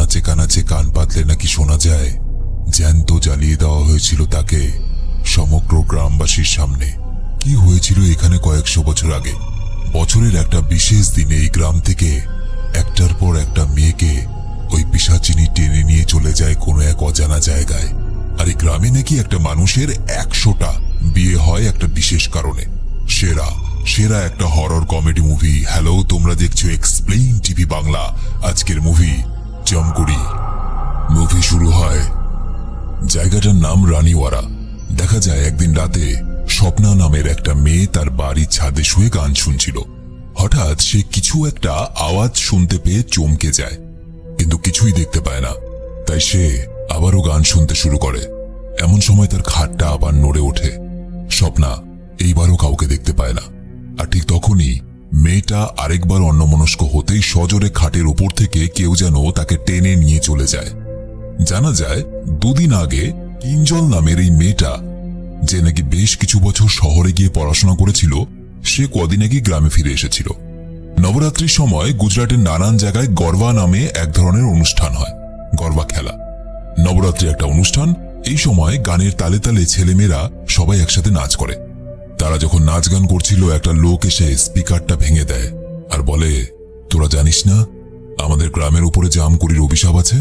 আনাচে কানাচে কান পাতলে নাকি শোনা যায় জ্যান্ত জ্বালিয়ে দেওয়া হয়েছিল তাকে সমগ্র গ্রামবাসীর সামনে। কি হয়েছিল এখানে কয়েকশো বছর আগে? বছরের একটা বিশেষ দিনে এই গ্রাম থেকে একটার পর একটা মেয়েকে ওই পিশাচিনী টেনে নিয়ে চলে যায় কোনো এক অজানা জায়গায়। আর এই গ্রামে নাকি একটা মানুষের 100টা বিয়ে হয় একটা বিশেষ কারণে। সেরা একটা হরর কমেডি মুভি। হ্যালো, তোমরা দেখছো এক্সপ্লেইন টিভি বাংলা। আজকের মুভি জামকুড়ি। মুভি শুরু হয়। জায়গাটার নাম রানীওয়ারা। দেখা যায় একদিন রাতে স্বপ্না নামের একটা মেয়ে তার বাড়ির ছাদে শুয়ে গান শুনছিল। হঠাৎ সে কিছু একটা আওয়াজ শুনতে পেয়ে চমকে যায়, কিন্তু কিছুই দেখতে পায় না। তাই সে আবারও গান শুনতে শুরু করে। এমন সময় তার খাটটা আবার নড়ে ওঠে। স্বপ্না এইবারও কাউকে দেখতে পায় না। আর ঠিক তখনই মেয়েটা আরেকবার অন্যমনস্ক হতেই সজোরে খাটের উপর থেকে কেউ যেন তাকে টেনে নিয়ে চলে যায়। জানা যায় 2 দিন আগে কিঞ্জল নামের এই মেয়েটা, যে নাকি বেশ কিছু বছর শহরে গিয়ে পড়াশোনা করেছিল, সে কদিন আগে গ্রামে ফিরে এসেছিল। নবরাত্রির সময় গুজরাটের নানান জায়গায় গরবা নামে এক ধরনের অনুষ্ঠান হয়। গরবা খেলা, নবরাত্রি একটা অনুষ্ঠান। এই সময় গানের তালে তালে ছেলেমেয়েরা সবাই একসাথে নাচ করে। তারা যখন নাচ গান করছিল, একটা লোক এসে স্পিকারটা ভেঙে দেয় আর বলে, তোরা জানিস না আমাদের গ্রামের উপরে জামকুড়ির অভিশাপ আছে,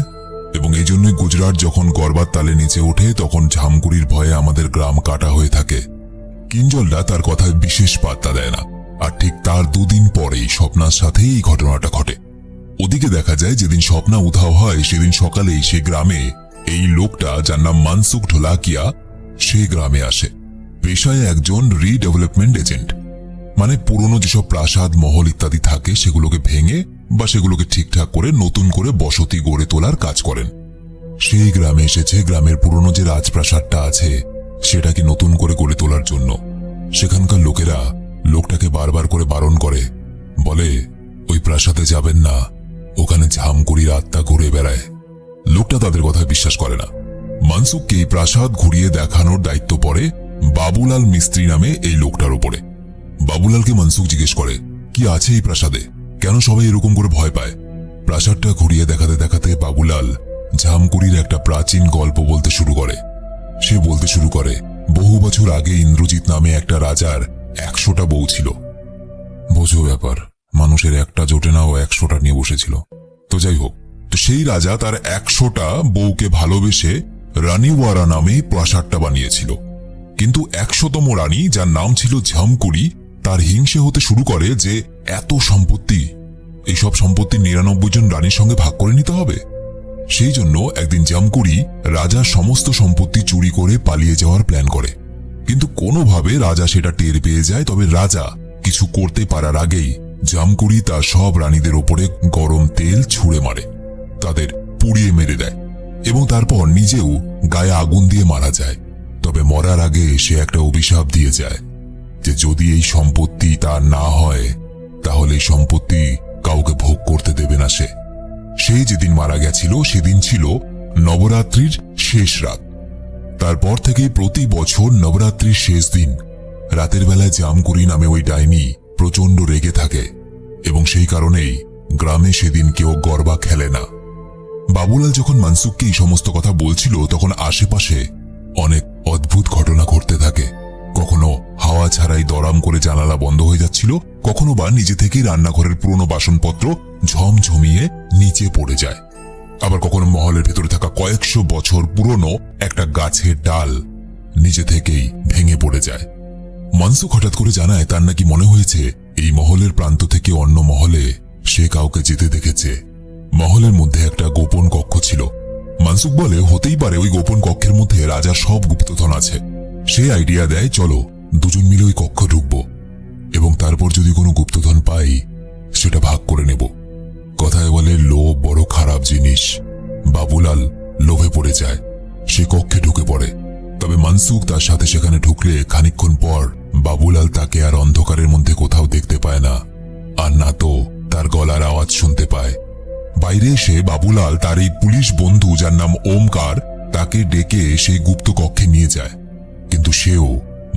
এবং এই জন্যই গুজরাট যখন গরবার তালে নিচে ওঠে তখন জামকুড়ির ভয়ে আমাদের গ্রাম কাটা হয়ে থাকে। কিঞ্জলরা তার কথায় বিশেষ পাত্তা দেয় না। আর ঠিক তার 2 দিন পরেই স্বপ্নার সাথে এই ঘটনাটা ঘটে। ওদিকে দেখা যায় যেদিন স্বপ্না উধাও হয় সেদিন সকালেই সে গ্রামে এই লোকটা, যার নাম মানসুখ ঢোলাকিয়া, সে গ্রামে আসে। পেশায় একজন রিডেভেলপমেন্ট এজেন্ট, মানে পুরনো যেসব প্রাসাদ মহল ইত্যাদি থাকে সেগুলোকে ভেঙে বা সেগুলোকে ঠিকঠাক করে নতুন করে বসতি গড়ে তোলার কাজ করেন। সেই গ্রামে এসেছে গ্রামের পুরনো যে রাজপ্রাসাদটা আছে সেটাকে নতুন করে গড়ে তোলার জন্য। সেখানকার লোকেরা লোকটাকে বারবার করে বারণ করে, বলে ওই প্রাসাদে যাবেন না, ওখানে জামকুড়ির আত্মা ঘুরে বেড়ায়। লোকটা তাদের কথায় বিশ্বাস করে না। মানসুখকে এই প্রাসাদ ঘুরিয়ে দেখানোর দায়িত্ব পড়ে বাবুলাল মিস্ত্রি নামে এই লোকটার উপরে। বাবুলালকে মানসুখ জিজ্ঞেস করে, কি আছে এই প্রাসাদে, কেন সবাই এরকম করে ভয় পায়? প্রাসাদটা ঘুরিয়ে দেখাতে দেখাতে বাবুলাল জামকুড়ির একটা প্রাচীন গল্প বলতে শুরু করে। সে বলতে শুরু করে, বহু বছর আগে ইন্দ্রজিৎ নামে একটা রাজার 100টা বউ ছিল। বোঝো ব্যাপার, মানুষের একটা জোটে না, ও 100টা নিয়ে বসেছিল। তো যাই হোক, তো সেই রাজা তার 100টা বউকে ভালোবেসে রানীওয়ারা নামে প্রাসাদটা বানিয়েছিল। কিন্তু 100তম রানী, যার নাম ছিল জামকুড়ি, তার হিংসে হতে শুরু করে যে এত সম্পত্তি, এইসব সম্পত্তি 99 জন রানীর সঙ্গে ভাগ করে নিতে হবে। সেই জন্য একদিন জামকুড়ি রাজার সমস্ত সম্পত্তি চুরি করে পালিয়ে যাওয়ার প্ল্যান করে। কিন্তু কোনোভাবে রাজা সেটা টের পেয়ে যায়। তবে রাজা কিছু করতে পারার আগেই জামকুড়ি তার সব রানীদের ওপরে গরম তেল ছুঁড়ে মারে, তাদের পুড়িয়ে মেরে দেয় এবং তারপর নিজেও গায়ে আগুন দিয়ে মারা যায়। তবে মরার আগে সে একটা অভিশাপ দিয়ে যায় যে যদি এই সম্পত্তি তার না হয় তাহলে এই সম্পত্তি কাউকে ভোগ করতে দেবে না সে। সেই যেদিন মারা গেছিল সেদিন ছিল নবরাত্রির শেষ রাত। তারপর থেকেই প্রতি বছর নবরাত্রির শেষ দিন রাতের বেলায় জামকুড়ি নামে ওই ডাইনি প্রচন্ড রেগে থাকে এবং সেই কারণেই গ্রামে সেদিন কেউ গরবা খেলে না। বাবুলাল যখন মানসুখকে এই সমস্ত কথা বলছিল তখন আশেপাশে অনেক অদ্ভুত ঘটনা ঘটতে থাকে। কখনো হাওয়া ছাড়াই দরাম করে জানালা বন্ধ হয়ে যাচ্ছিল, কখনো বা নিজে থেকেই রান্নাঘরের পুরনো বাসনপত্র ঝমঝমিয়ে নিচে পড়ে যায়। আবার কখনো মহলের ভেতরে থাকা কয়েকশো বছর পুরনো একটা গাছের ডাল নিজে থেকেই ভেঙে পড়ে যায়। মানসুখ হঠাৎ করে জানায় তার নাকি মনে হয়েছে এই মহলের প্রান্ত থেকে অন্য মহলে সে কাউকে যেতে দেখেছে। মহলের মধ্যে একটা গোপন কক্ষ ছিল। মানসুখ বলে হতেই পারে ওই গোপন কক্ষের মধ্যে রাজার সব গুপ্তধন আছে। সে আইডিয়া দেয়, চলো দুজন মিলে ওই কক্ষ ঢুকবো এবং তারপর যদি কোনো গুপ্তধন পাই সেটা ভাগ করে নেব। কথায় বলে লোভ বড় খারাপ জিনিস। বাবুলাল লোভে পড়ে যায়, সে কক্ষে ঢুকে পড়ে। তবে মানসুখ তার সাথে সেখানে ঢুকলে খানিকক্ষণ পর বাবুলাল তাকে আর অন্ধকারের মধ্যে কোথাও দেখতে পায় না, আর না তো তার গলার আওয়াজ শুনতে পায়। বাইরে এসে বাবুলাল তার এই পুলিশ বন্ধু, যার নাম ওমকার, তাকে ডেকে সেই গুপ্ত কক্ষে নিয়ে যায়। কিন্তু সেও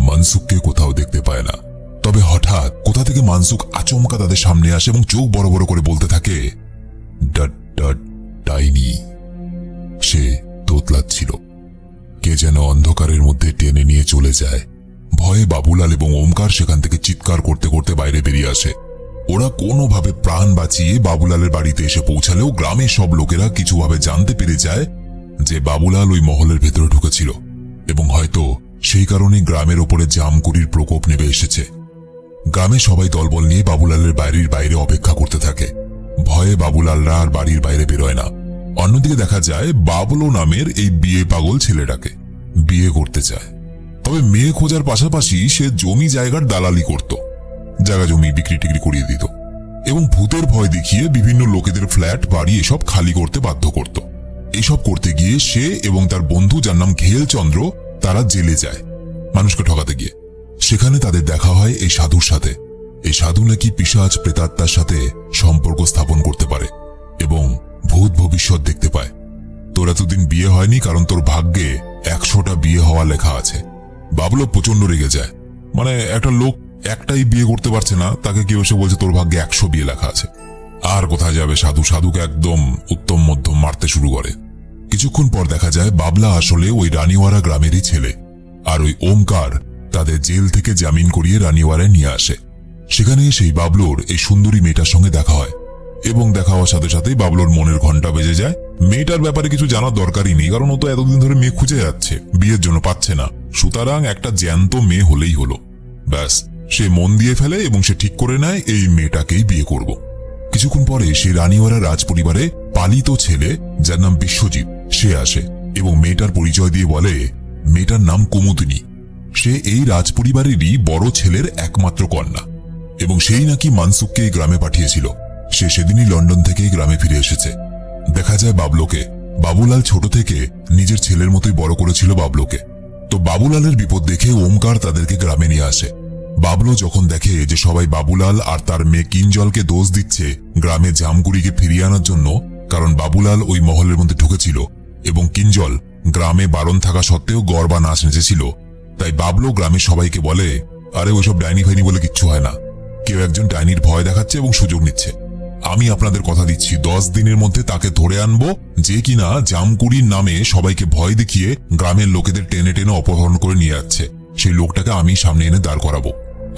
মানসুখকে কোথাও দেখতে পায় না। তবে হঠাৎ কোথা থেকে মানসুখ আচমকা তাদের সামনে আসে এবং চোখ বড় বড় করে বলতে থাকে, ডট ডট টাইম ডাইনি। সে তোতলাচ্ছিল। কে যেন অন্ধকারের মধ্যে টেনে নিয়ে চলে যায়। ভয়ে বাবুলাল এবং ওমকার সেখান থেকে চিৎকার করতে করতে বাইরে বেরিয়ে আসে। ওরা কোনোভাবে প্রাণ বাঁচিয়ে বাবুলালের বাড়িতে এসে পৌঁছালেও গ্রামের সব লোকেরা কিছুভাবে জানতে পেরে যায় যে বাবুলাল ওই মহলের ভেতরে ঢুকেছিল এবং হয়তো সেই কারণে গ্রামের ওপরে জামকুড়ির প্রকোপ নেমে এসেছে। গ্রামে সবাই দলবল নিয়ে বাবুলালের বাড়ির বাইরে অপেক্ষা করতে থাকে। ভয়ে বাবুলালরা আর বাড়ির বাইরে বেরোয় না। অন্যদিকে দেখা যায় বাবলু নামের এই বিয়ে পাগল ছেলেটাকে বিয়ে করতে চায়। তবে মেয়ে খোঁজার পাশাপাশি সে জমি জায়গার দালালি করত, জায়গা জমি বিক্রি টিক্রি করিয়ে দিত এবং ভূতের ভয় দেখিয়ে বিভিন্ন লোকেদের ফ্ল্যাট বাড়ি এসব খালি করতে বাধ্য করত। এসব করতে গিয়ে সে এবং তার বন্ধু, যার নাম ঘেলচন্দ্র, তারা জেলে যায় মানুষকে ঠকাতে গিয়ে। সেখানে তাদের দেখা হয় এই সাধুর সাথে। এই সাধু নাকি পিশাচ প্রেতাত্মার সাথে সম্পর্ক স্থাপন করতে পারে এবং ভূত ভবিষ্যৎ দেখতে পায়। তোর এতদিন বিয়ে হয়নি কারণ তোর ভাগ্যে 100টা বিয়ে হওয়া লেখা আছে। বাবলু প্রচন্ড রেগে যায়। মানে একটা লোক একটাই বিয়ে করতে পারছে না, তাকে কেউ এসে বলছে তোর ভাগ্যে 100 বিয়ে লেখা আছে। আর কোথায় যাবে সাধু? সাধুকে একদম উত্তম মধ্যম মারতে শুরু করে। কিছুক্ষণ পর দেখা যায় বাবলা আসলে ওই রানীওয়ারা গ্রামেরই ছেলে, আর ওই ওমকার তাদের জেল থেকে জামিন করিয়ে রানীওয়ারায় নিয়ে আসে। সেখানে সেই বাবলুর এই সুন্দরী মেয়েটার সঙ্গে দেখা হয় এবং দেখা হওয়ার সাথে সাথেই বাবলুর মনের ঘন্টা বেজে যায়। মেয়েটার ব্যাপারে কিছু জানার দরকারই নেই, কারণ ও তো এতদিন ধরে মেয়ে খুঁজে যাচ্ছে, বিয়ের জন্য পাচ্ছে না। সুতরাং একটা জ্যান্ত মেয়ে হলেই হলো। ব্যাস, সে মন দিয়ে ফেলে এবং সে ঠিক করে নেয় এই মেয়েটাকেই বিয়ে করব। কিছুক্ষণ পরে সেই রানীওয়ারা রাজপরিবারে পালিত ছেলে, যার নাম বিশ্বজিৎ, সে আসে এবং মেয়েটার পরিচয় দিয়ে বলে মেয়েটার নাম কুমুদিনী। সে এই রাজপরিবারেরই বড় ছেলের একমাত্র কন্যা এবং সেই নাকি মানসুককে এই গ্রামে পাঠিয়েছিল। সে সেদিনই লন্ডন থেকে গ্রামে ফিরে এসেছে। দেখা যায় বাবলুকে বাবুলাল ছোট থেকে নিজের ছেলের মতোই বড় করেছিল বাবলুকে। তো বাবুলালের বিপদ দেখে ওমকার তাদেরকে গ্রামে নিয়ে আসে। বাবলু যখন দেখে যে সবাই বাবুলাল আর তার মেয়ে কিঞ্জলকে দোষ দিচ্ছে গ্রামে জামগুড়িকে ফিরিয়ে আনার জন্য, কারণ বাবুলাল ওই মহলের মধ্যে ঢুকেছিল এবং কিঞ্জল গ্রামে বারণ থাকা সত্ত্বেও গরবা নাচ নেচেছিল, তাই বাবলু গ্রামের সবাইকে বলে, আরে ওইসব ডাইনি ফাইনি বলে কিচ্ছু হয় না, কেউ একজন ডাইনির ভয় দেখাচ্ছে এবং সুযোগ নিচ্ছে। আমি আপনাদের কথা দিচ্ছি 10 দিনের মধ্যে তাকে ধরে আনবো, যে কিনা জামকুড়ির নামে সবাইকে ভয় দেখিয়ে গ্রামের লোকেদের টেনে টেনে অপহরণ করে নিয়ে যাচ্ছে। সেই লোকটাকে আমি সামনে এনে দাঁড় করাবো,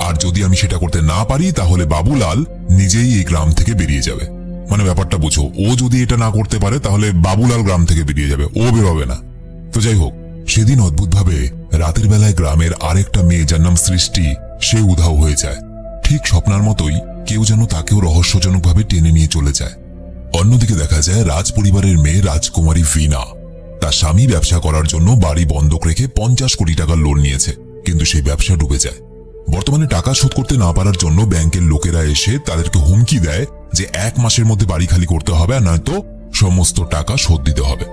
আর যদি আমি সেটা করতে না পারি তাহলে বাবুলাল নিজেই এই গ্রাম থেকে বেরিয়ে যাবে। মানে ব্যাপারটা বুঝো, ও যদি এটা না করতে পারে তাহলে বাবুলাল গ্রাম থেকে বেরিয়ে যাবে, ও বেরোবে না। তো যাই হোক, সেদিন অদ্ভুতভাবে রাতের বেলায় গ্রামের আরেকটা মেয়ে, যার নাম সৃষ্টি, সে উধাও হয়ে যায়। ঠিক স্বপ্নার মতোই কেউ যেন তাকেও রহস্যজনকভাবে টেনে নিয়ে চলে যায়। অন্যদিকে দেখা যায় রাজপরিবারের মেয়ে রাজকুমারী ভিনা, তার স্বামী ব্যবসা করার জন্য বাড়ি বন্ধক রেখে 50 কোটি টাকা লোন নিয়েছে, কিন্তু সেই ব্যবসা ডুবে যায়। বর্তমানে টাকা শোধ করতে না পারার জন্য ব্যাংকের লোকেরা এসে তাদেরকে হুমকি দেয় যে 1 মাসের মধ্যে বাড়ি খালি করতে হবে, আর নয়তো সমস্ত টাকা শোধ দিতে হবে।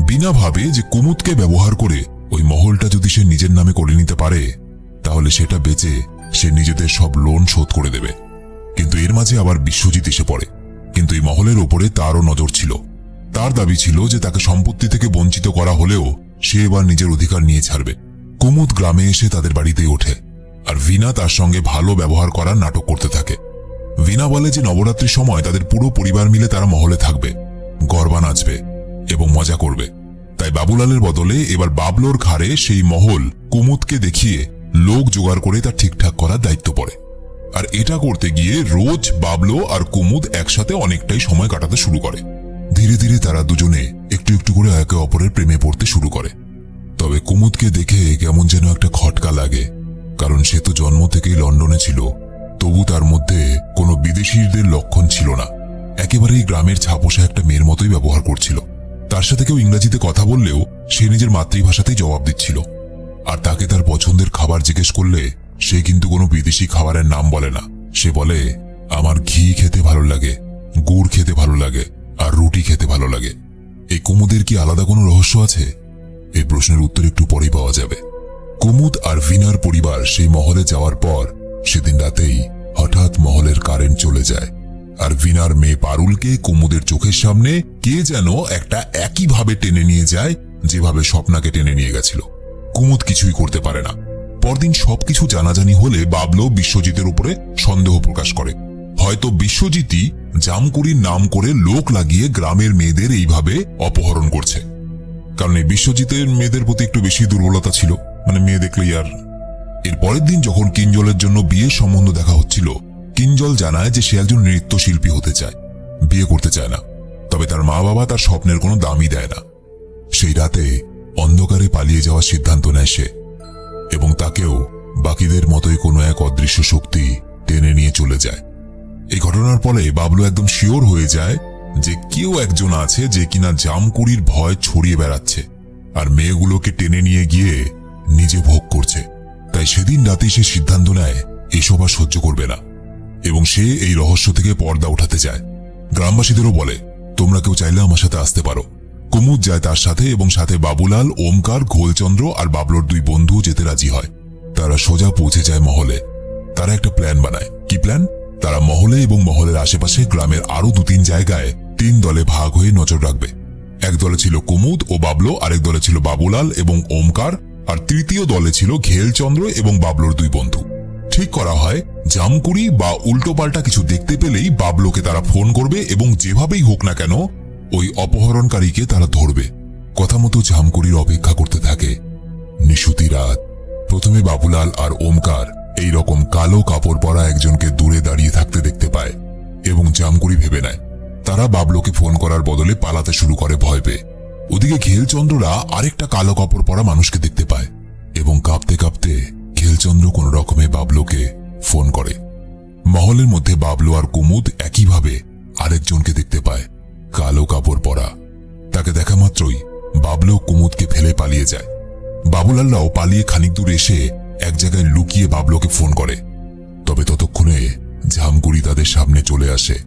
বিনা ভাবে যে কুমুদকে ব্যবহার করে ওই মহলটা যদি সে নিজের নামে করে নিতে পারে তাহলে সেটা বেচে সে নিজেদের সব লোন শোধ করে দেবে। কিন্তু এর মাঝে আবার বিশ্বজিৎ এসে পড়ে। কিন্তু এই মহলের ওপরে তারও নজর ছিল। তার দাবি ছিল যে তাকে সম্পত্তি থেকে বঞ্চিত করা হলেও সে এবার নিজের অধিকার নিয়ে ছাড়বে। কুমুদ গ্রামে এসে তাদের বাড়িতেই ওঠে, আর ভিনা তার সঙ্গে ভালো ব্যবহার করার নাটক করতে থাকে। ভিনা বলে যে নবরাত্রির সময় তাদের পুরো পরিবার মিলে তারা মহলে থাকবে, গরবা নাচবে এবং মজা করবে। তাই বাবুলালের বদলে এবার বাবলোর ঘাড়ে সেই মহল কুমুদকে দেখিয়ে লোক জোগাড় করে তা ঠিকঠাক করার দায়িত্ব পড়ে। আর এটা করতে গিয়ে রোজ বাবলো আর কুমুদ একসাথে অনেকটাই সময় কাটাতে শুরু করে। ধীরে ধীরে তারা দুজনে একটু একটু করে একে অপরের প্রেমে পড়তে শুরু করে। তবে কুমুদকে দেখে কেমন যেন একটা খটকা লাগে, কারণ সে তো জন্ম থেকেই লন্ডনে ছিল, তবু তার মধ্যে কোনো বিদেশিদের লক্ষণ ছিল না। একেবারেই গ্রামের ছাপোষা একটা মেয়ের মতোই ব্যবহার করছিল। তার সাথে কেউ ইংরেজিতে কথা বললেও সে নিজের মাতৃভাষাতেই জবাব দিচ্ছিল। আর তাকে তার পছন্দের খাবার জিজ্ঞেস করলে সে কিন্তু কোনো বিদেশি খাবারের নাম বলে না। সে বলে, আমার ঘি খেতে ভালো লাগে, গুড় খেতে ভালো লাগে, আর রুটি খেতে ভালো লাগে। এই কুমুদের কি আলাদা কোনো রহস্য আছে? এই প্রশ্নের উত্তর একটু পরেই পাওয়া যাবে। কুমুদ আর ভিনার পরিবার সেই মহলে যাওয়ার পর সেদিন রাতেই হঠাৎ মহলের কারেন্ট চলে যায়, আর ভিনার মেয়ে পারুলকে কুমুদের চোখের সামনে কে যেন একটা একইভাবে টেনে নিয়ে যায় যেভাবে স্বপ্নাকে টেনে নিয়ে গেছিল। কুমুদ কিছুই করতে পারে না। পরদিন সবকিছু জানাজানি হলে বাবলো বিশ্বজিতের উপরে সন্দেহ প্রকাশ করে। হয়তো বিশ্বজিৎই জামকুড়ির নাম করে লোক লাগিয়ে গ্রামের মেয়েদের এইভাবে অপহরণ করছে। কারণ এই বিশ্বজিতের মেয়েদের প্রতি একটু বেশি দুর্বলতা ছিল, মানে মেয়ে দেখলেই আর। এর পরের দিন যখন কিঞ্জলের জন্য বিয়ের সম্বন্ধ দেখা হচ্ছিল, কিঞ্জল জানায় যে সে একজন নৃত্যশিল্পী হতে চায়, বিয়ে করতে চায় না। তবে তার মা বাবা তার স্বপ্নের কোনো দামই দেয় না। সেই রাতে অন্ধকারে পালিয়ে যাওয়ার সিদ্ধান্ত নেয় সে, এবং তাকেও বাকিদের মতোই কোনো এক অদৃশ্য শক্তি টেনে নিয়ে চলে যায়। এই ঘটনার পরে বাবলু একদম শিওর হয়ে যায় যে কেউ একজন আছে যে কিনা জামকুড়ির ভয় ছড়িয়ে বেড়াচ্ছে আর মেয়েগুলোকে টেনে নিয়ে গিয়ে নিজে ভোগ করছে। তাই সেদিন রাতেই সে সিদ্ধান্ত নেয় এসব আর সহ্য করবে না, এবং সে এই রহস্য থেকে পর্দা উঠাতে চায়। গ্রামবাসীদেরও বলে, তোমরা কেউ চাইলে আমার সাথে আসতে পারো। কুমুদ যায় তার সাথে, এবং সাথে বাবুলাল, ওমকার, ঘোলচন্দ্র আর বাবলোর দুই বন্ধু যেতে রাজি হয়। তারা সোজা পৌঁছে যায় মহলে। তারা একটা প্ল্যান বানায়। কি প্ল্যান? তারা মহলে এবং মহলের আশেপাশে গ্রামের আরো 2-3 জায়গায় 3 দলে ভাগ হয়ে নজর রাখবে। এক দলে ছিল কুমুদ ও বাবলো, আরেক দলে ছিল বাবুলাল এবং ওমকার, আর তৃতীয় দলে ছিল ঘেলচন্দ্র এবং বাবলোর দুই বন্ধু। ঠিক করা হয় জামকুড়ি বা উল্টোপাল্টা কিছু দেখতে পেলেই বাবলোকে তারা ফোন করবে এবং যেভাবেই হোক না কেন ওই অপহরণকারীকে তারা ধরবে। কথা মতো জামকুড়ির অপেক্ষা করতে থাকে। নিশুতি রাত। প্রথমে বাবুলাল আর ওমকার এই রকম কালো কাপড় পরা একজনকে দূরে দাঁড়িয়ে থাকতে দেখতে পায়, এবং জামকুড়ি ভেবে নেয় তারা বাবলোকে ফোন করার বদলে পালাতে শুরু করে ভয় পেয়ে। ওদিকে ঘেলচন্দ্ররা আরেকটা কালো কাপড় পরা মানুষকে দেখতে পায়, এবং কাঁপতে কাঁপতে ঘেলচন্দ্র কোনো রকমে বাবলোকে ফোন করে। মহলের মধ্যে বাবলো আর কুমুদ একইভাবে আরেকজনকে দেখতে পায়, কালো কাপড় পরা। তাকে দেখা মাত্রই বাবলো কুমুদকে ফেলে পালিয়ে যায়। বাবুলাল্লাও পালিয়ে খানিক দূর এসে এক জায়গায় লুকিয়ে বাবলোকে ফোন করে। তবে ততক্ষণে জামকুড়ি তাদের সামনে চলে আসে।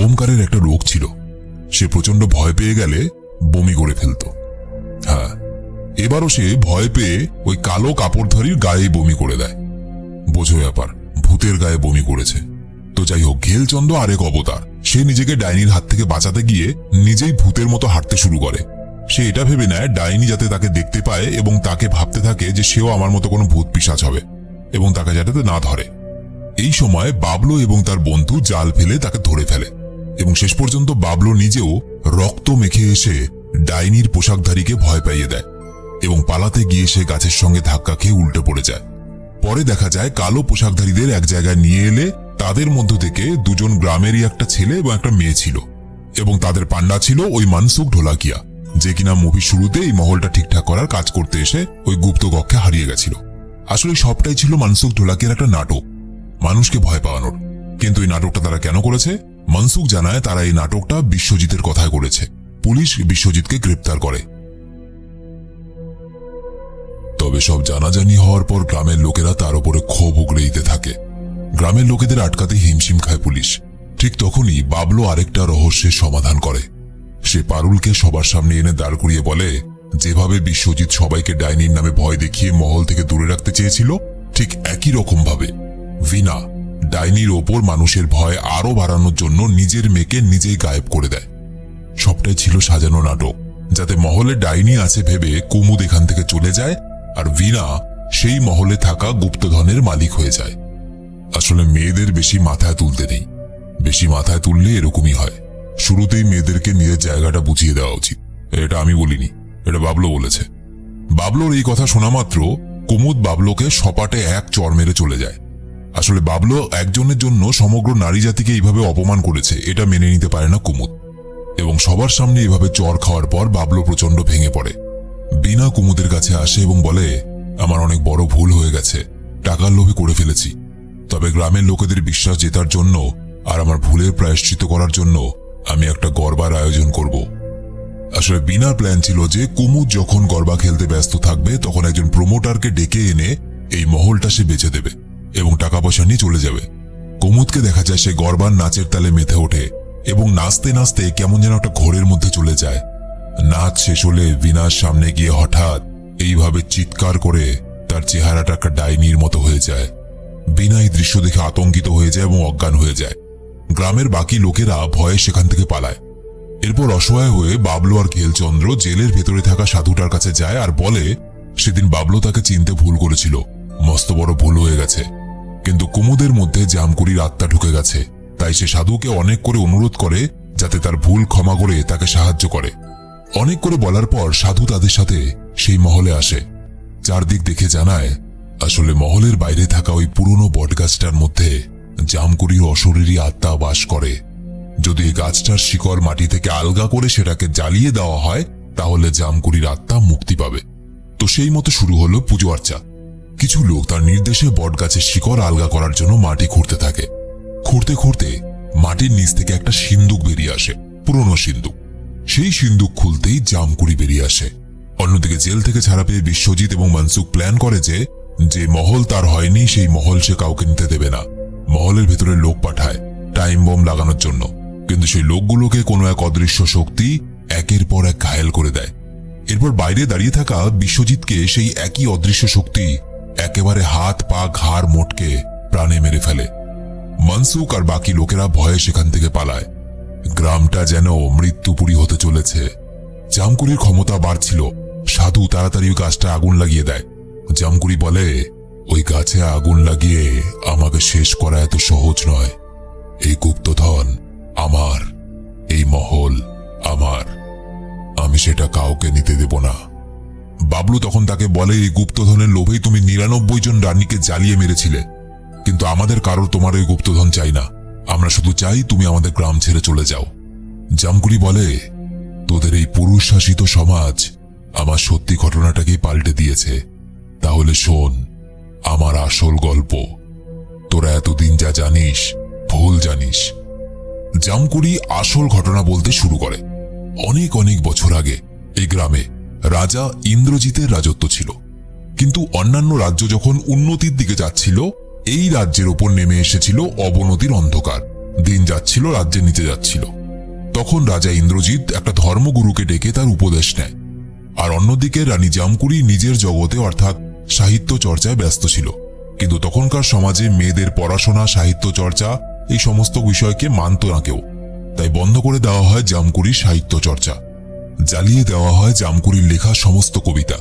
ওমকারের একটা রোগ ছিল, সে প্রচন্ড ভয় পেয়ে গেলে বমি করে ফেলত। হ্যাঁ, এবারও সে ভয় পেয়ে ওই কালো কাপড়ধারীর গায়ে বমি করে দেয়। বোঝো ব্যাপার, ভূতের গায়ে বমি করেছে। তো যাই হোক, ঘেলচন্দ্র আরেক অবতার। সে নিজেকে ডাইনির হাত থেকে বাঁচাতে গিয়ে নিজেই ভূতের মতো হাঁটতে শুরু করে। সে এটা ভেবে নেয় ডাইনি যাতে তাকে দেখতে পায় এবং তাকে ভাবতে থাকে যে সেও আমার মতো কোনো ভূত পিশাচ হবে, এবং তাকে যাতে না ধরে। এই সময় বাবলো এবং তার বন্ধু জাল ফেলে তাকে ধরে ফেলে, এবং শেষ পর্যন্ত বাবলো নিজেও রক্ত মেখে এসে ডাইনির পোশাকধারীকে ভয় পাইয়ে দেয়, এবং পালাতে গিয়ে সে গাছের সঙ্গে ধাক্কা খেয়ে উল্টে পড়ে যায়। পরে দেখা যায় কালো পোশাকধারীদের এক জায়গায় নিয়ে এলে তাদের মধ্য থেকে 2জন গ্রামেরই একটা ছেলে এবং একটা মেয়ে ছিল, এবং তাদের পান্ডা ছিল ওই মানসুখ ঢোলাকিয়া, যে কিনা মুভির শুরুতে এই মহলটা ঠিকঠাক করার কাজ করতে এসে ওই গুপ্ত কক্ষে হারিয়ে গেছিল। আসলে সবটাই ছিল মানসুখ ঢোলাকিয়ার একটা নাটক, মানুষকে ভয় পাওয়ানোর। কিন্তু এই নাটকটা তারা কেন করেছে? মানসুখ জানায় তারা এই নাটকটা বিশ্বজিতের কথায় করেছে। পুলিশ বিশ্বজিৎকে গ্রেপ্তার করে। তবে সব জানাজানি হওয়ার পর গ্রামের লোকেরা তার উপরে ক্ষোভ উগড়ে দিতে থাকে। গ্রামের লোকেদের আটকাতে হিমশিম খায় পুলিশ। ঠিক তখনই বাবলো আরেকটা রহস্যের সমাধান করে। সে পারুলকে সবার সামনে এনে দাঁড় করিয়ে বলে, যেভাবে বিশ্বজিৎ সবাইকে ডাইনির নামে ভয় দেখিয়ে মহল থেকে দূরে রাখতে চেয়েছিল, ঠিক একই রকম ভাবে ভিনা ডাইনির ওপর মানুষের ভয় আরো বাড়ানোর জন্য নিজের মেয়েকে নিজেই গায়েব করে দেয়। সবটাই ছিল সাজানো নাটক, যাতে মহলে ডাইনি আছে ভেবে কুমুদ এখান থেকে চলে যায়, আর ভিনা সেই মহলে থাকা গুপ্তধনের মালিক হয়ে যায়। আসলে মেয়েদের বেশি মাথায় তুলতে নেই, বেশি মাথায় তুললে এরকমই হয়। শুরুতেই মেয়েদেরকে নিজের জায়গাটা বুঝিয়ে দেওয়া উচিত। এটা আমি বলিনি, এটা বাবলো বলেছে। বাবলোর এই কথা শোনা মাত্র কুমুদ বাবলোকে সপাটে এক চড় মেরে চলে যায়। আসলে বাবলো একজনের জন্য সমগ্র নারী জাতিকে এইভাবে অপমান করেছে, এটা মেনে নিতে পারে না কুমুদ, এবং সবার সামনে এইভাবে চড় খাওয়ার পর বাবলো প্রচন্ড ভেঙে পড়ে। বিনা কুমুদের কাছে আসে এবং বলে, আমার অনেক বড় ভুল হয়ে গেছে, টাকার লোভে করে ফেলেছি। তবে গ্রামের লোকেদের বিশ্বাস জেতার জন্য আর আমার ভুলের প্রায়শ্চিত্ত করার জন্য আমি একটা গরবার আয়োজন করব। আসলে বিনার প্ল্যান ছিল যে কুমুদ যখন গরবা খেলতে ব্যস্ত থাকবে তখন একজন প্রমোটারকে ডেকে এনে এই মহলটা সে বেচে দেবে এবং টাকা পয়সা নিয়ে চলে যাবে। কুমুদকে দেখা যায় সে গরবার নাচের তালে মেতে ওঠে এবং নাচতে নাচতে কেমন যেন একটা ঘোরের মধ্যে চলে যায়। নাচ শেষ হলে বিনার সামনে গিয়ে হঠাৎ এইভাবে চিৎকার করে তার চেহারাটা একটা ডাইনির মতো হয়ে যায়। বিনা এই দৃশ্য দেখে আতঙ্কিত হয়ে যায় এবং অজ্ঞান হয়ে যায়। গ্রামের বাকি লোকেরা ভয়ে সেখান থেকে পালায়। এরপর অসহায় হয়ে বাবলো আর ঘেলচন্দ্র জেলের ভেতরে থাকা সাধুটার কাছে যায় আর বলে সেদিন বাবলো তাকে চিনতে ভুল করেছিল, মস্ত বড় ভুল হয়ে গেছে। কিন্তু কুমুদের মধ্যে জামকুড়ির আত্মা ঢুকে গেছে, তাই সে সাধুকে অনেক করে অনুরোধ করে যাতে তার ভুল ক্ষমা করে তাকে সাহায্য করে। অনেক করে বলার পর সাধু তাদের সাথে সেই মহলে আসে। চারদিক দেখে জানায় আসলে মহলের বাইরে থাকা ওই পুরনো বটগাছটার মধ্যে জামকুড়ির অশরীরী আত্মা বাস করে। যদি এই গাছটার শিকড় মাটি থেকে আলগা করে সেটাকে জ্বালিয়ে দেওয়া হয় তাহলে জামকুড়ির আত্মা মুক্তি পাবে। তো সেই মতো শুরু হলো পুজো আর্চা। কিছু লোক তার নির্দেশে বটগাছের শিকড় আলগা করার জন্য মাটি খুঁড়তে থাকে। খুঁড়তে খুঁড়তে মাটির নিচ থেকে একটা সিন্দুক বেরিয়ে আসে, পুরনো সিন্দুক। সেই সিন্দুক খুলতেই জামকুড়ি বেরিয়ে আসে। অন্যদিকে জেল থেকে ছাড়া পেয়ে বিশ্বজিৎ এবং মনসুখ প্ল্যান করে যে মহল তার হয়নি সেই মহল সে কাউকে নিতে দেবে না। মহলের ভেতরে লোক পাঠায় টাইম বোম লাগানোর জন্য, কিন্তু সেই লোকগুলোকে কোনো এক অদৃশ্য শক্তি একের পর এক ঘায়েল করে দেয়। এরপর বাইরে দাঁড়িয়ে থাকা বিশ্বজিৎকে সেই একই অদৃশ্য শক্তি একেবারে হাত পা ঘাড় মোটকে প্রাণে মেরে ফেলে। মনসুখ আর বাকি লোকেরা ভয়ে সেখান থেকে পালায়। গ্রামটা যেন মৃত্যুপুরী হতে চলেছে। জামকুড়ির ক্ষমতা বাড়ছিল। সাধু তাড়াতাড়ি ওই গাছটা আগুন লাগিয়ে দেয়। জামকুড়ি বলে, ওই গাছে আগুন লাগিয়ে আমাকে শেষ করা এত সহজ নয়। এই গুপ্তধন আমার, এই মহল আমার, আমি সেটা কাউকে নিতে দেব না। বাবলু তখন তাকে বলে, এই গুপ্তধনের লোভেই তুমি ৯৯ জন রানীকে জ্বালিয়ে মেরেছিলে, কিন্তু আমাদের কারোর তোমার ওই গুপ্তধন চাই না। আমরা শুধু চাই তুমি আমাদের গ্রাম ছেড়ে চলে যাও। জামকুড়ি বলে, তোদের এই পুরুষ শাসিত সমাজ আমার সত্যি ঘটনাটাকেই পাল্টে দিয়েছে। তাহলে শোন আমার আসল গল্প। তোরা এতদিন যা জানিস ভুল জানিস। জামকুড়ি আসল ঘটনা বলতে শুরু করে। অনেক অনেক বছর আগে এই গ্রামে রাজা ইন্দ্রজিতের রাজত্ব ছিল, কিন্তু অন্যান্য রাজ্য যখন উন্নতির দিকে যাচ্ছিল এই রাজ্যের ওপর নেমে এসেছিল অবনতির অন্ধকার। দিন যাচ্ছিল, রাজ্যের নিচে যাচ্ছিল। তখন রাজা ইন্দ্রজিৎ একটা ধর্মগুরুকে ডেকে তার উপদেশ নেয়। আর অন্যদিকে রানী জামকুড়ি নিজের জগতে অর্থাৎ সাহিত্য চর্চায় ব্যস্ত ছিল। কিন্তু তখনকার সমাজে মেয়েদের পড়াশোনা, সাহিত্য চর্চা এই সমস্ত বিষয়কে মানত না কেউ। তাই বন্ধ করে দেওয়া হয় জামকুড়ির সাহিত্য চর্চা। জ্বালিয়ে দেওয়া হয় জামকুড়ির লেখা সমস্ত কবিতা।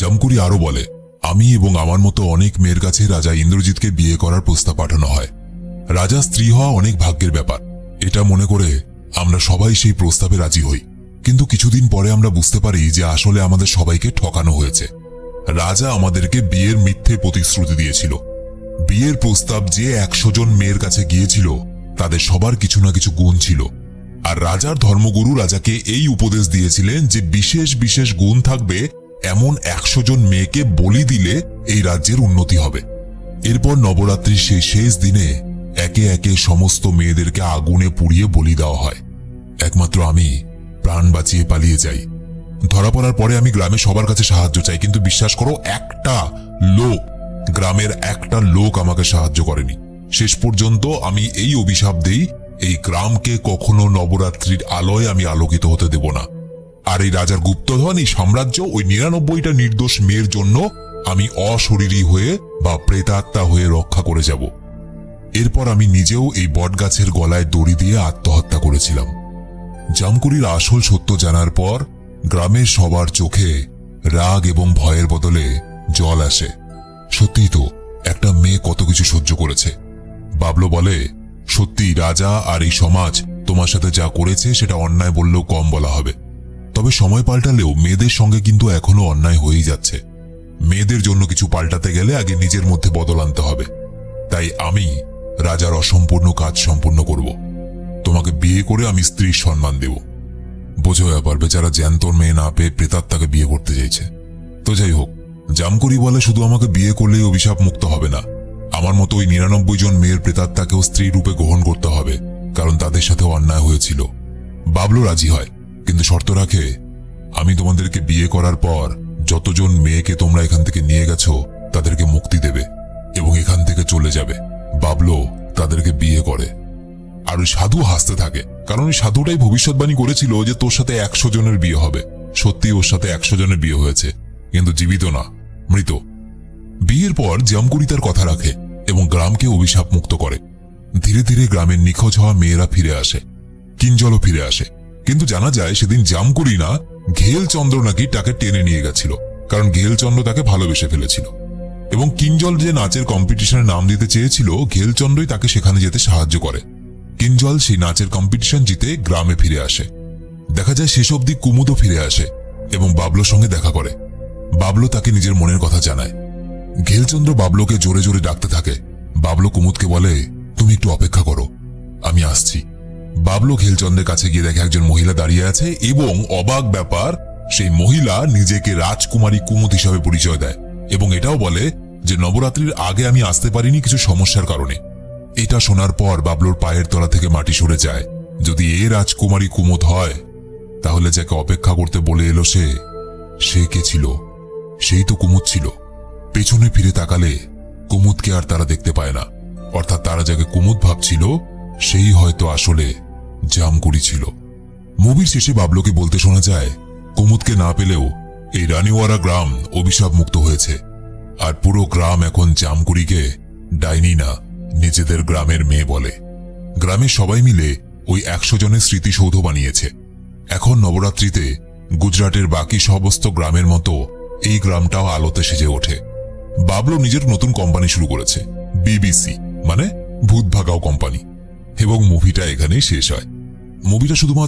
জামকুড়ি আরো বলে, আমি এবং আমার মতো অনেক মেয়ের কাছে রাজা ইন্দ্রজিৎকে বিয়ে করার প্রস্তাব পাঠানো হয়। রাজা স্ত্রী হওয়া অনেক ভাগ্যের ব্যাপার, এটা মনে করে আমরা সবাই সেই প্রস্তাবে রাজি হই। কিন্তু কিছুদিন পরে আমরা বুঝতে পারি যে আসলে আমাদের সবাইকে ঠকানো হয়েছে। রাজা আমাদেরকে বিয়ের মিথ্যে প্রতিশ্রুতি দিয়েছিল। বিয়ের প্রস্তাব যে ১০০ জন মেয়ের কাছে গিয়েছিল তাদের সবার কিছু না কিছু গুণ ছিল। আর রাজার ধর্মগুরু রাজাকে এই উপদেশ দিয়েছিলেন যে বিশেষ বিশেষ গুণ থাকবে এমন ১০০ জন মেয়েকে বলি দিলে এই রাজ্যের উন্নতি হবে। এরপর নবরাত্রির সেই শেষ দিনে একে একে সমস্ত মেয়েদেরকে আগুনে পুড়িয়ে বলি দেওয়া হয়। একমাত্র আমি প্রাণ বাঁচিয়ে পালিয়ে যাই। ধরা পড়ার পরে আমি গ্রামে সবার কাছে সাহায্য চাই, কিন্তু বিশ্বাস করো গ্রামের একটা লোক আমাকে সাহায্য করেনি। শেষ পর্যন্ত আমি এই অভিশাপ দেই, এই গ্রামকে কখনো নবরাত্রির আলোয় আমি আলোকিত হতে দেব না। আর এই রাজার গুপ্তধন, এই সাম্রাজ্য, ওই ৯৯টা নির্দোষ মেয়ের জন্য আমি অশরীরী হয়ে বা প্রেতাত্মা হয়ে রক্ষা করে যাব। এরপর আমি নিজেও এই বটগাছের গলায় দড়ি দিয়ে আত্মহত্যা করেছিলাম। জামকুড়ির আসল সত্য জানার পর গ্রামের সবার চোখে রাগ এবং ভয়ের বদলে জল আসে। সত্যিই তো, একটা মেয়ে কত কিছু সহ্য করেছে। বাবলু বলে, সত্যি রাজা আর এই সমাজ তোমার সাথে যা করেছে সেটা অন্যায় বললেও কম বলা হবে। তবে সময় পাল্টালেও মেয়েদের সঙ্গে কিন্তু এখনো অন্যায় হয়েই যাচ্ছে। মেয়েদের জন্য কিছু পাল্টাতে গেলে আগে নিজের মধ্যে বদল আনতে হবে। তাই আমি রাজার অসম্পূর্ণ কাজ সম্পূর্ণ করব। তোমাকে বিয়ে করে আমি স্ত্রীর সম্মান দেব। বোঝো ব্যাপার, বেচারা জ্যান্তর মেয়ে না পেয়ে প্রেতাত্মাকে বিয়ে করতে চাইছে। তো যাই হোক, জামকুড়ি বলে শুধু আমাকে বিয়ে করলেই অভিশাপ মুক্ত হবে না, আমার মতো ওই ৯৯ জন মেয়ের প্রেতাত্মাকেও স্ত্রী রূপে গ্রহণ করতে হবে, কারণ তাদের সাথে অন্যায় হয়েছিল। বাবলু রাজি হয়, কিন্তু শর্ত রাখে, আমি তোমাদেরকে বিয়ে করার পর যতজন মেয়েকে তোমরা এখান থেকে নিয়ে গেছো তাদেরকে মুক্তি দেবে এবং এখান থেকে চলে যাবে। বাবলু তাদেরকে বিয়ে করে। আর ওই সাধু হাসতে থাকে, কারণ ওই সাধুটাই ভবিষ্যৎবাণী করেছিল যে তোর সাথে ১০০ জনের বিয়ে হবে। সত্যি ওর সাথে ১০০ জনের বিয়ে হয়েছে, কিন্তু জীবিত না, মৃত। বিয়ের পর জামকুড়ি তার কথা রাখে এবং গ্রামকে অভিশাপ মুক্ত করে। ধীরে ধীরে গ্রামের নিখোঁজ হওয়া মেয়েরা ফিরে আসে, কিঞ্জলও ফিরে আসে। কিন্তু জানা যায় সেদিন জামকুড়ি না, ঘেলচন্দ্র নাকি তাকে টেনে নিয়ে গেছিল, কারণ ঘেলচন্দ্র তাকে ভালোবেসে ফেলেছিল। এবং কিঞ্জল যে নাচের কম্পিটিশনে নাম দিতে চেয়েছিল, ঘেলচন্দ্রই তাকে সেখানে যেতে সাহায্য করে। কিঞ্জল সেই নাচের কম্পিটিশন জিতে গ্রামে ফিরে আসে। দেখা যায় শেষ অবধি কুমুদও ফিরে আসে এবং বাবলোর সঙ্গে দেখা করে। বাবলো তাকে নিজের মনের কথা জানায়। ঘেলচন্দ্র বাবলোকে জোরে জোরে ডাকতে থাকে। বাবলো কুমুদকে বলে, তুমি একটু অপেক্ষা করো, আমি আসছি। বাবলো ঘেলচন্দ্রের কাছে গিয়ে দেখে একজন মহিলা দাঁড়িয়ে আছে এবং অবাক ব্যাপার, সেই মহিলা নিজেকে রাজকুমারী কুমুদ হিসাবে পরিচয় দেয় এবং এটাও বলে যে নবরাত্রির আগে আমি আসতে পারিনি কিছু সমস্যার কারণে। এটা শোনার পর বাবলোর পায়ের তলা থেকে মাটি সরে যায়। যদি এ রাজকুমারী কুমুদ হয়, তাহলে যাকে অপেক্ষা করতে বলে এলো সে কে ছিল? সেই তো কুমুদ ছিল। পেছনে ফিরে তাকালে কুমুদকে আর তারা দেখতে পায় না, অর্থাৎ তারা যাকে কুমুদ ভাবছিল সেই হয়তো আসলে জামকুড়ি ছিল। মুভির শেষে বাবলোকে বলতে শোনা যায়, কুমুদকে না পেলেও এই রানীওয়ারা গ্রাম অভিশাপ মুক্ত হয়েছে, আর পুরো গ্রাম এখন জামকুড়িকে ডাইনি না, নিজেদের গ্রামের মেয়ে বলে। গ্রামের সবাই মিলে ওই 100 জনের স্মৃতিসৌধ বানিয়েছে। এখন নবরাত্রিতে গুজরাটের বাকি সমস্ত গ্রামের মতো এই গ্রামটাও আলোতে সেজে ওঠে। বাবলো নিজের নতুন কোম্পানি শুরু করেছে, BBC, মানে ভূত ভাগাও কোম্পানি, এবং মুভিটা এখানেই শেষ হয়। মুভিটা শুধুমাত্র